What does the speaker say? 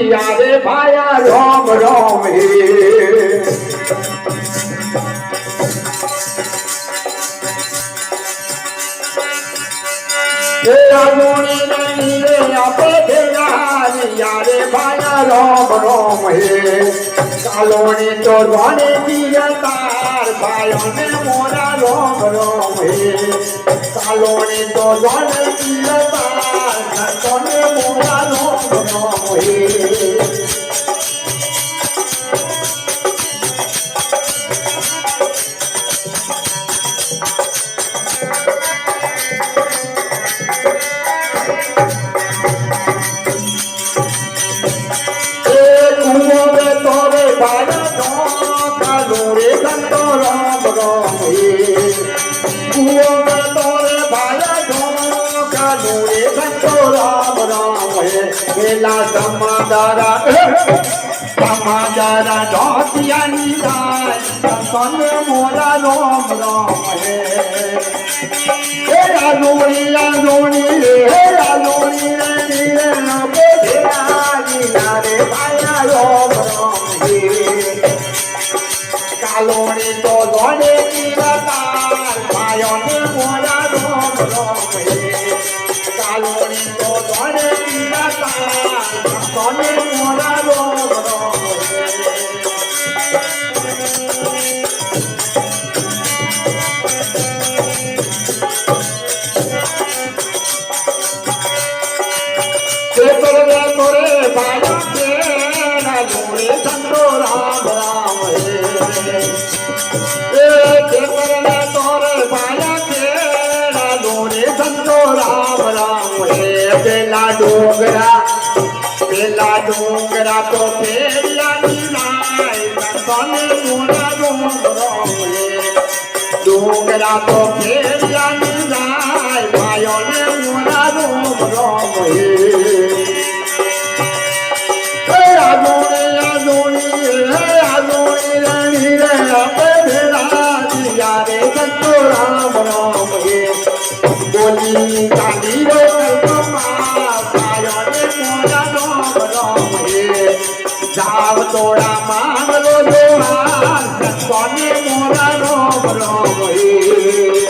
दिया रे भाया राम राम हे राजोनी नहीं रे आपे भेजा दिया रे भाया राम राम हे कालोनी तो जाने दिया तार भाइयों ने मोरा राम राम हे कालोनी तो जाने दिया तार भक्तों ने मोरा राम राम हे समादारा समादारा ढोतिया निराय सन मोरा राम राम हे राजोनी राजोनी हे राजोनी रे नबे धिया रे भाया राम राम हे कालोनी तो लोने की तार भाइयों ने मोरा राम राम हे कालोनी तो लोने की तार सोने मोरा राम राम तोरे भाया के नूरे संतो राम राम तोरे भाया के नूरे संतो राम राम हे बेला डोंगरा तो फेरिया निराय सोने मोरा राम राम हे डोंगरा तो फेरिया निराय भाइयों ने मोरा राम राम हे राम राम हे बोली काली रे मोरा राम राम हे जाव तोड़ा मांग लो जोहार सोने मोरा राम राम हे